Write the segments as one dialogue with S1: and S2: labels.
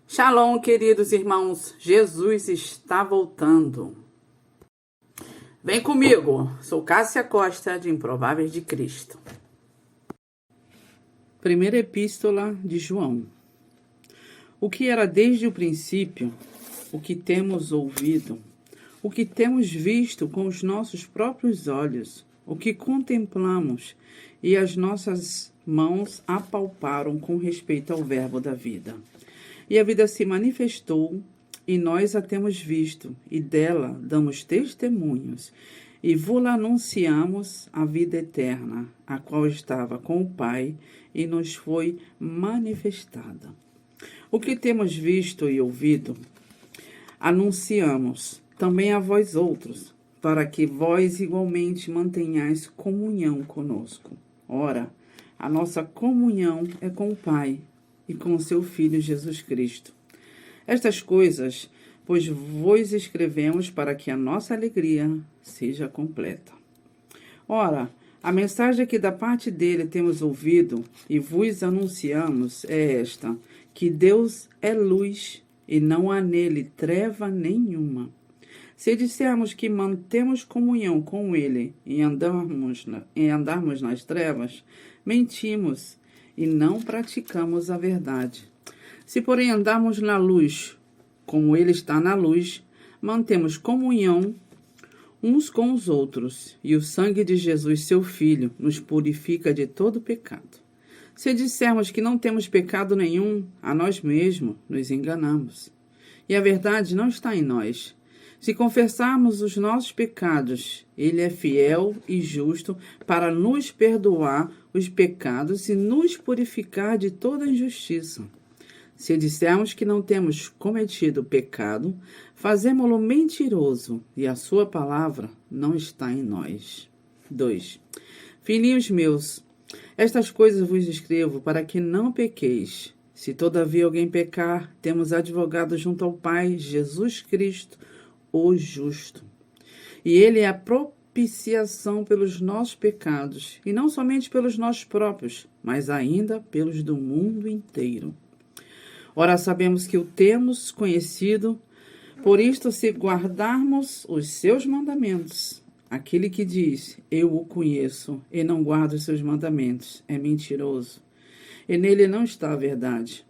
S1: Shalom, queridos irmãos, Jesus está voltando. Vem comigo, sou Cássia Costa, de Improváveis de Cristo. Primeira Epístola de João. O que era desde o princípio, o que temos ouvido, o que temos visto com os nossos próprios olhos, o que contemplamos e as nossas mãos apalparam com respeito ao verbo da vida. E a vida se manifestou, e nós a temos visto, e dela damos testemunhos, e vos anunciamos a vida eterna, a qual estava com o Pai, e nos foi manifestada. O que temos visto e ouvido, anunciamos também a vós outros, para que vós igualmente mantenhais comunhão conosco. Ora, a nossa comunhão é com o Pai, e com o seu Filho Jesus Cristo. Estas coisas, pois vos escrevemos para que a nossa alegria seja completa. Ora, a mensagem que da parte dele temos ouvido e vos anunciamos é esta, que Deus é luz e não há nele treva nenhuma. Se dissermos que mantemos comunhão com ele e andarmos nas trevas, mentimos e não praticamos a verdade. Se, porém, andarmos na luz, como ele está na luz, mantemos comunhão uns com os outros, e o sangue de Jesus, seu Filho, nos purifica de todo pecado. Se dissermos que não temos pecado nenhum, a nós mesmos nos enganamos, e a verdade não está em nós. Se confessarmos os nossos pecados, ele é fiel e justo para nos perdoar os pecados e nos purificar de toda injustiça. Se dissermos que não temos cometido pecado, fazemo-lo mentiroso e a sua palavra não está em nós. 2. Filhinhos meus, estas coisas vos escrevo para que não pequeis. Se todavia alguém pecar, temos advogado junto ao Pai, Jesus Cristo, o justo. E ele é a propiciação pelos nossos pecados, e não somente pelos nossos próprios, mas ainda pelos do mundo inteiro. Ora, sabemos que o temos conhecido, por isto, se guardarmos os seus mandamentos. Aquele que diz, eu o conheço, e não guarda os seus mandamentos, é mentiroso, e nele não está a verdade.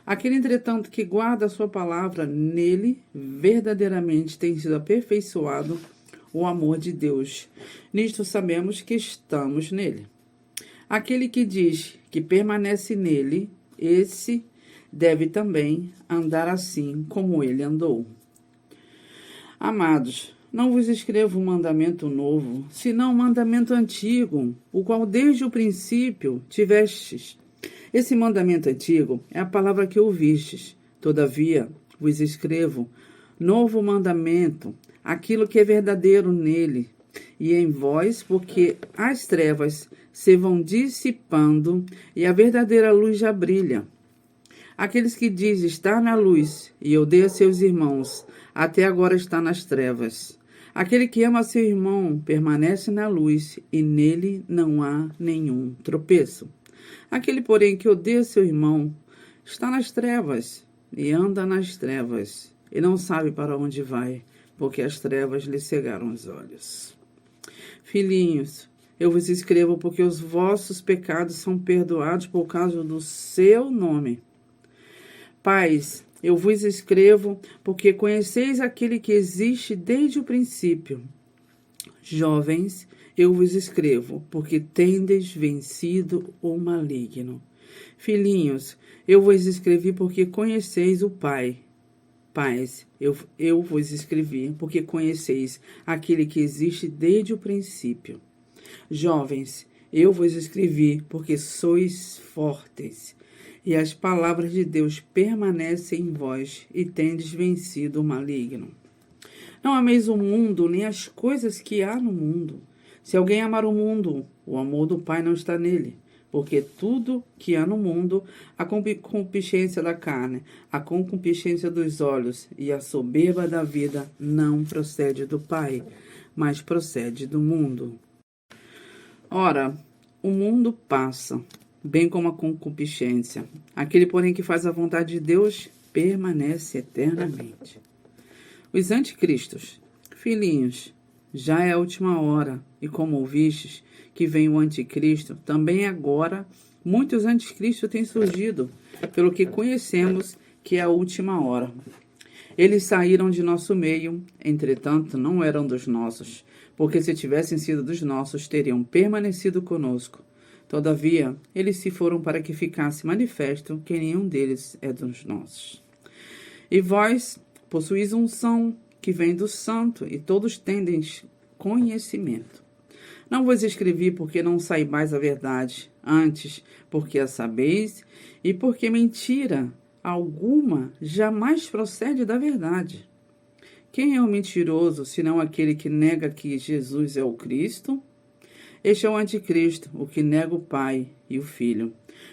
S1: Aquele, entretanto, que guarda a sua palavra, nele verdadeiramente tem sido aperfeiçoado o amor de Deus. Nisto sabemos que estamos nele. Aquele que diz que permanece nele, esse deve também andar assim como ele andou. Amados, não vos escrevo um mandamento novo, senão um mandamento antigo, o qual desde o princípio tivestes. Esse mandamento antigo é a palavra que ouvistes. Todavia, vos escrevo novo mandamento, aquilo que é verdadeiro nele e em vós, porque as trevas se vão dissipando e a verdadeira luz já brilha. Aqueles que dizem estar na luz e odeia seus irmãos, até agora está nas trevas. Aquele que ama seu irmão permanece na luz e nele não há nenhum tropeço. Aquele, porém, que odeia seu irmão, está nas trevas e anda nas trevas, e não sabe para onde vai, porque as trevas lhe cegaram os olhos. Filhinhos, eu vos escrevo porque os vossos pecados são perdoados por causa do seu nome. Pais, eu vos escrevo porque conheceis aquele que existe desde o princípio. Jovens, eu vos escrevo, porque tendes vencido o maligno. Filhinhos, eu vos escrevi porque conheceis o Pai. Pais, eu vos escrevi porque conheceis aquele que existe desde o princípio. Jovens, eu vos escrevi porque sois fortes, e as palavras de Deus permanecem em vós, e tendes vencido o maligno. Não ameis o mundo, nem as coisas que há no mundo. Se alguém amar o mundo, o amor do Pai não está nele. Porque tudo que há no mundo, a concupiscência da carne, a concupiscência dos olhos e a soberba da vida não procede do Pai, mas procede do mundo. Ora, o mundo passa, bem como a concupiscência. Aquele, porém, que faz a vontade de Deus permanece eternamente. Os anticristos. Filhinhos, já é a última hora, e como ouvistes que vem o anticristo, também agora muitos anticristos têm surgido, pelo que conhecemos que é a última hora. Eles saíram de nosso meio, entretanto não eram dos nossos, porque se tivessem sido dos nossos, teriam permanecido conosco. Todavia, eles se foram para que ficasse manifesto que nenhum deles é dos nossos. E vós possuís unção que vem do Santo, e todos tendes conhecimento. Não vos escrevi porque não saibais a verdade, antes porque a sabeis, e porque mentira alguma jamais procede da verdade. Quem é o mentiroso, senão aquele que nega que Jesus é o Cristo? Este é o anticristo, o que nega o Pai e o Filho.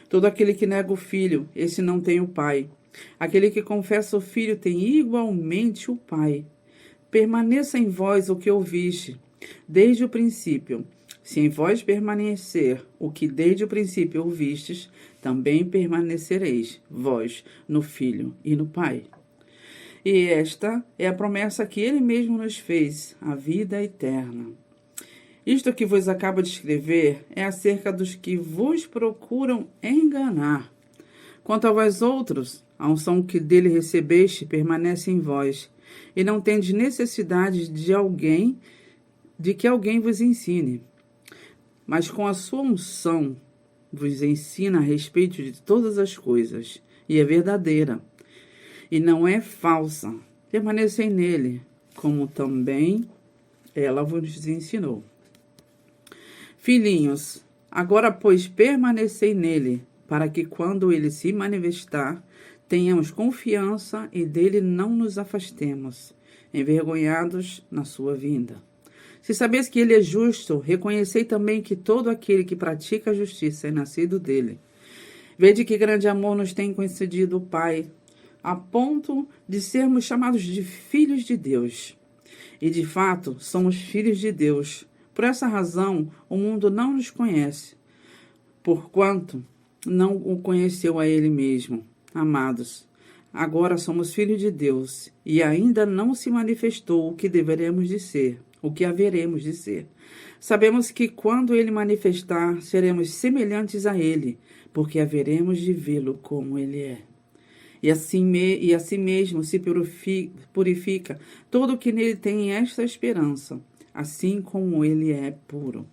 S1: Todo aquele que nega o Filho, esse não tem o Pai. Aquele que confessa o Filho tem igualmente o Pai. Permaneça em vós o que ouviste desde o princípio. Se em vós permanecer o que desde o princípio ouvistes, também permanecereis, vós, no Filho e no Pai. E esta é a promessa que ele mesmo nos fez, a vida eterna. Isto que vos acabo de escrever é acerca dos que vos procuram enganar. Quanto a vós outros, a unção que dele recebeste permanece em vós, e não tendes necessidade de que alguém vos ensine. Mas com a sua unção vos ensina a respeito de todas as coisas, e é verdadeira, e não é falsa. Permanecei nele, como também ela vos ensinou. Filhinhos, agora, pois, permanecei nele, para que quando ele se manifestar, tenhamos confiança e dele não nos afastemos, envergonhados na sua vinda. Se sabeis que ele é justo, reconhecei também que todo aquele que pratica a justiça é nascido dele. Vede que grande amor nos tem concedido o Pai, a ponto de sermos chamados de filhos de Deus. E de fato, somos filhos de Deus. Por essa razão, o mundo não nos conhece, porquanto não o conheceu a ele mesmo. Amados, agora somos filhos de Deus, e ainda não se manifestou o que deveremos de ser, o que haveremos de ser. Sabemos que quando ele manifestar, seremos semelhantes a ele, porque haveremos de vê-lo como ele é. E assim mesmo se purifica todo o que nele tem esta esperança, assim como ele é puro.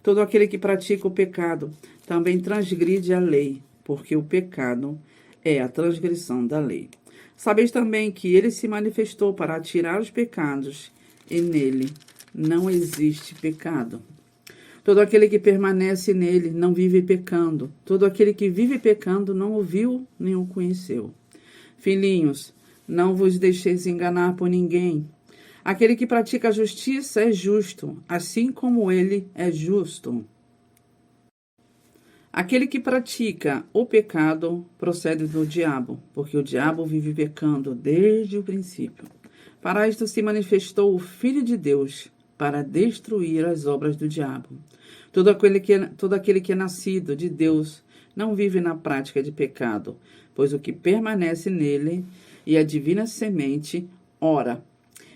S1: Todo aquele que pratica o pecado também transgride a lei, porque o pecado é a transgressão da lei. Sabeis também que ele se manifestou para tirar os pecados, e nele não existe pecado. Todo aquele que permanece nele não vive pecando. Todo aquele que vive pecando não o viu nem o conheceu. Filhinhos, não vos deixeis enganar por ninguém. Aquele que pratica a justiça é justo, assim como ele é justo. Aquele que pratica o pecado procede do diabo, porque o diabo vive pecando desde o princípio. Para isto se manifestou o Filho de Deus, para destruir as obras do diabo. Todo aquele que é nascido de Deus não vive na prática de pecado, pois o que permanece nele e a divina semente, ora,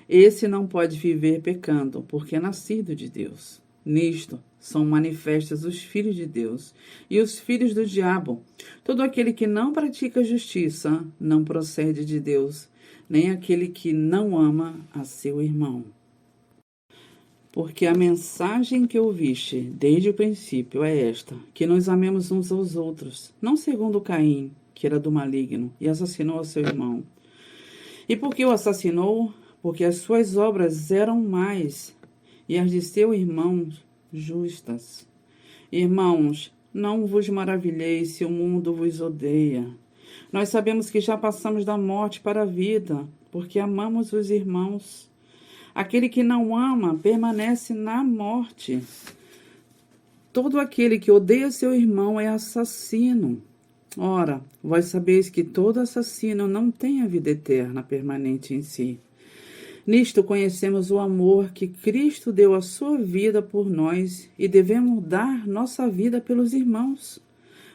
S1: esse não pode viver pecando, porque é nascido de Deus. Nisto são manifestos os filhos de Deus e os filhos do diabo. Todo aquele que não pratica justiça não procede de Deus, nem aquele que não ama a seu irmão. Porque a mensagem que ouviste desde o princípio é esta, que nos amemos uns aos outros, não segundo Caim, que era do maligno, e assassinou a seu irmão. E por que o assassinou? Porque as suas obras eram más, e as de seu irmão justas. Irmãos, não vos maravilheis se o mundo vos odeia. Nós sabemos que já passamos da morte para a vida, porque amamos os irmãos. Aquele que não ama permanece na morte. Todo aquele que odeia seu irmão é assassino. Ora, vós sabeis que todo assassino não tem a vida eterna permanente em si. Nisto conhecemos o amor que Cristo deu a sua vida por nós e devemos dar nossa vida pelos irmãos.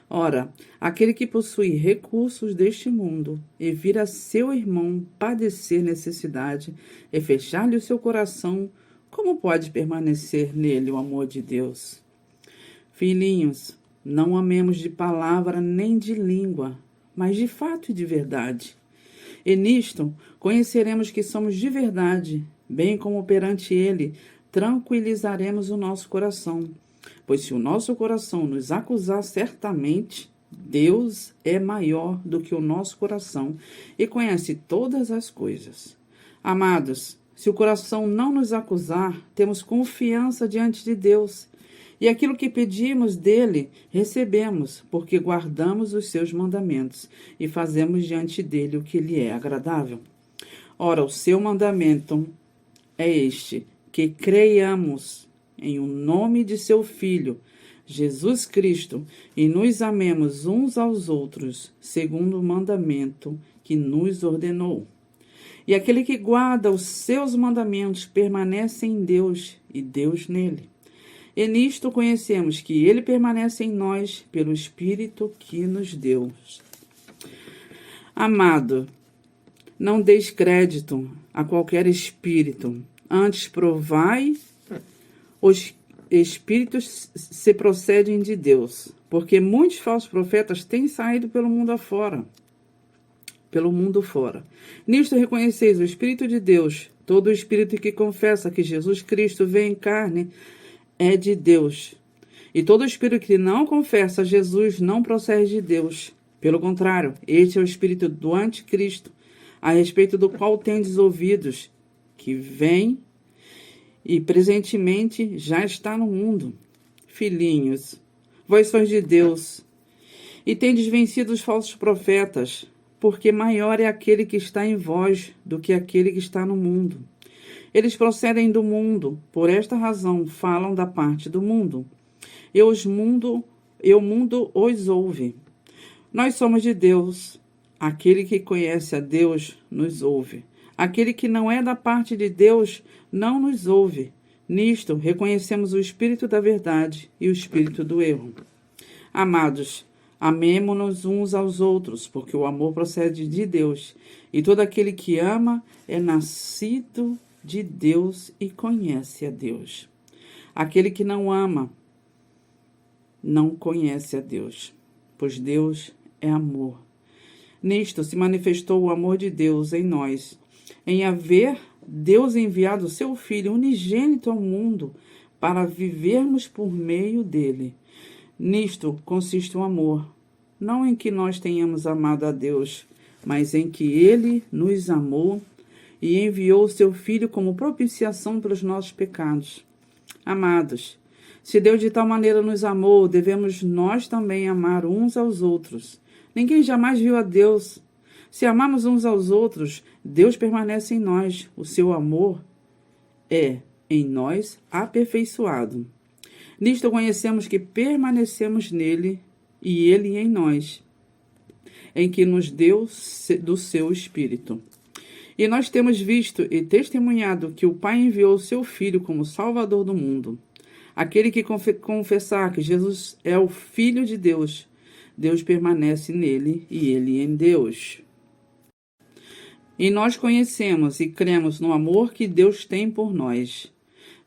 S1: Ora, aquele que possui recursos deste mundo e vir a seu irmão padecer necessidade e fechar-lhe o seu coração, como pode permanecer nele o amor de Deus? Filhinhos, não amemos de palavra nem de língua, mas de fato e de verdade. E nisto conheceremos que somos de verdade, bem como perante ele tranquilizaremos o nosso coração. Pois se o nosso coração nos acusar, certamente Deus é maior do que o nosso coração e conhece todas as coisas. Amados, se o coração não nos acusar, temos confiança diante de Deus. E aquilo que pedimos dele, recebemos, porque guardamos os seus mandamentos e fazemos diante dele o que lhe é agradável. Ora, o seu mandamento é este, que creiamos em o nome de seu Filho, Jesus Cristo, e nos amemos uns aos outros, segundo o mandamento que nos ordenou. E aquele que guarda os seus mandamentos permanece em Deus e Deus nele. E nisto conhecemos que ele permanece em nós pelo Espírito que nos deu. Amado, não deis crédito a qualquer espírito, antes provai os espíritos se procedem de Deus, porque muitos falsos profetas têm saído pelo mundo afora. Nisto reconheceis o Espírito de Deus. Todo espírito que confessa que Jesus Cristo veio em carne é de Deus. E todo espírito que não confessa Jesus não procede de Deus. Pelo contrário, este é o espírito do anticristo, a respeito do qual tendes ouvidos, que vem e presentemente já está no mundo. Filhinhos, vós sois de Deus, e tendes vencido os falsos profetas, porque maior é aquele que está em vós do que aquele que está no mundo. Eles procedem do mundo, por esta razão falam da parte do mundo. E o mundo os ouve. Nós somos de Deus. Aquele que conhece a Deus nos ouve. Aquele que não é da parte de Deus não nos ouve. Nisto reconhecemos o espírito da verdade e o espírito do erro. Amados, amemo-nos uns aos outros, porque o amor procede de Deus. E todo aquele que ama é nascido de Deus e conhece a Deus. Aquele que não ama não conhece a Deus, pois Deus é amor. Nisto se manifestou o amor de Deus em nós, em haver Deus enviado o seu Filho unigênito ao mundo para vivermos por meio dele. Nisto consiste o amor, não em que nós tenhamos amado a Deus, mas em que ele nos amou e enviou o seu Filho como propiciação pelos nossos pecados. Amados, se Deus de tal maneira nos amou, devemos nós também amar uns aos outros. Ninguém jamais viu a Deus. Se amarmos uns aos outros, Deus permanece em nós. O seu amor é em nós aperfeiçoado. Nisto conhecemos que permanecemos nele e ele em nós, em que nos deu do seu Espírito. E nós temos visto e testemunhado que o Pai enviou o seu Filho como Salvador do mundo. Aquele que confessar que Jesus é o Filho de Deus, Deus permanece nele e ele em Deus. E nós conhecemos e cremos no amor que Deus tem por nós.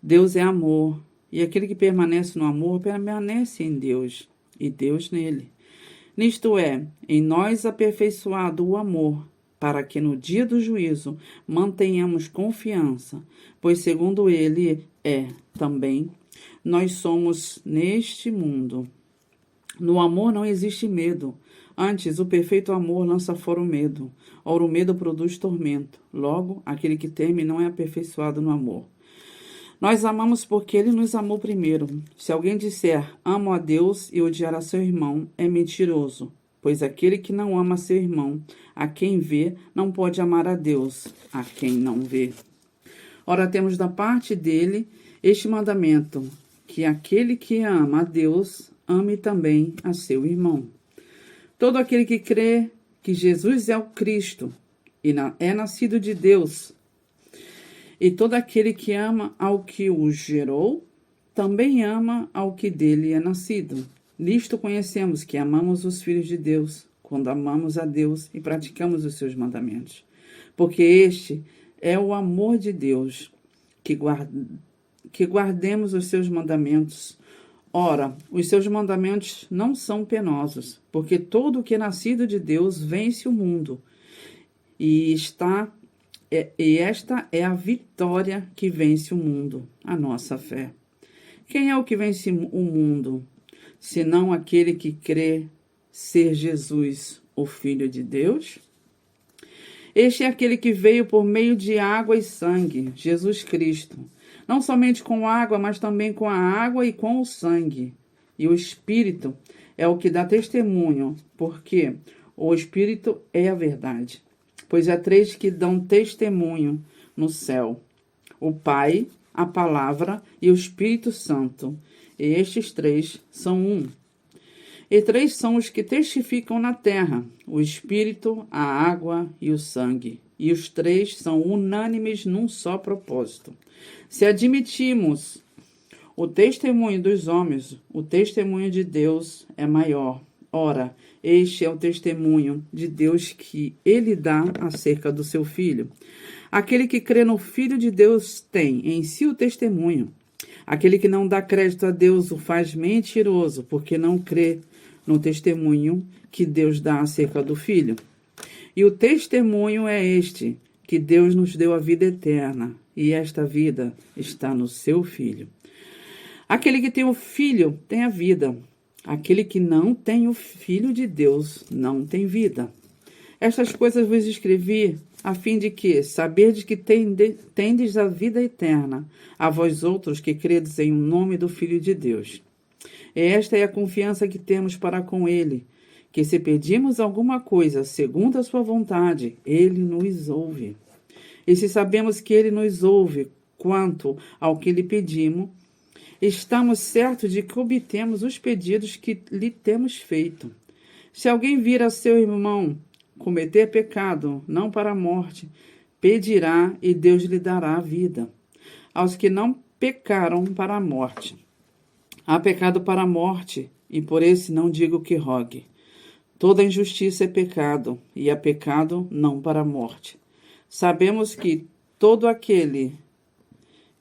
S1: Deus é amor, e aquele que permanece no amor permanece em Deus, e Deus nele. Nisto é, em nós aperfeiçoado o amor, para que no dia do juízo mantenhamos confiança, pois segundo ele também, nós somos neste mundo. No amor não existe medo. Antes, o perfeito amor lança fora o medo. Ora, o medo produz tormento. Logo, aquele que teme não é aperfeiçoado no amor. Nós amamos porque ele nos amou primeiro. Se alguém disser, amo a Deus e odiar a seu irmão, é mentiroso. Pois aquele que não ama seu irmão, a quem vê, não pode amar a Deus, a quem não vê. Ora, temos da parte dele este mandamento, que aquele que ama a Deus, ame também a seu irmão. Todo aquele que crê que Jesus é o Cristo e é nascido de Deus, e todo aquele que ama ao que o gerou, também ama ao que dele é nascido. Nisto conhecemos que amamos os filhos de Deus, quando amamos a Deus e praticamos os seus mandamentos. Porque este é o amor de Deus, que guardemos os seus mandamentos. Ora, os seus mandamentos não são penosos, porque todo o que é nascido de Deus vence o mundo. E esta é a vitória que vence o mundo, a nossa fé. Quem é o que vence o mundo, senão aquele que crê ser Jesus, o Filho de Deus? Este é aquele que veio por meio de água e sangue, Jesus Cristo. Não somente com água, mas também com a água e com o sangue. E o Espírito é o que dá testemunho, porque o Espírito é a verdade. Pois há três que dão testemunho no céu: o Pai, a Palavra e o Espírito Santo. E estes três são um. E três são os que testificam na terra: o Espírito, a água e o sangue. E os três são unânimes num só propósito. Se admitimos o testemunho dos homens, o testemunho de Deus é maior. Ora, este é o testemunho de Deus que ele dá acerca do seu Filho. Aquele que crê no Filho de Deus tem em si o testemunho. Aquele que não dá crédito a Deus o faz mentiroso, porque não crê no testemunho que Deus dá acerca do Filho. E o testemunho é este, que Deus nos deu a vida eterna, e esta vida está no seu Filho. Aquele que tem o Filho tem a vida. Aquele que não tem o Filho de Deus não tem vida. Estas coisas vos escrevi, a fim de que, saberdes que tendes a vida eterna, a vós outros que credes em o nome do Filho de Deus. E esta é a confiança que temos para com ele, que se pedimos alguma coisa segundo a sua vontade, ele nos ouve. E se sabemos que ele nos ouve quanto ao que lhe pedimos, estamos certos de que obtemos os pedidos que lhe temos feito. Se alguém vir a seu irmão cometer pecado, não para a morte, pedirá e Deus lhe dará a vida. Aos que não pecaram para a morte. Há pecado para a morte, e por esse não digo que rogue. Toda injustiça é pecado, e há pecado não para a morte. Sabemos que todo aquele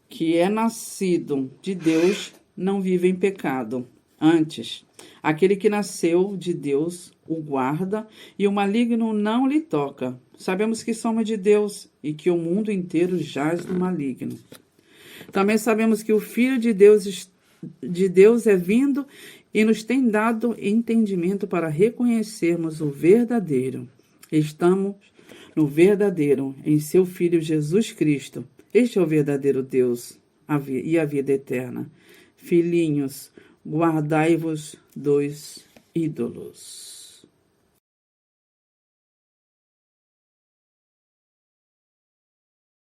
S1: que é nascido de Deus não vive em pecado. Antes, aquele que nasceu de Deus o guarda, e o maligno não lhe toca. Sabemos que somos de Deus, e que o mundo inteiro jaz no maligno. Também sabemos que o Filho de Deus é vindo e nos tem dado entendimento para reconhecermos o verdadeiro. Estamos no verdadeiro, em seu Filho Jesus Cristo. Este é o verdadeiro Deus e a vida eterna. Filhinhos, guardai-vos dos ídolos.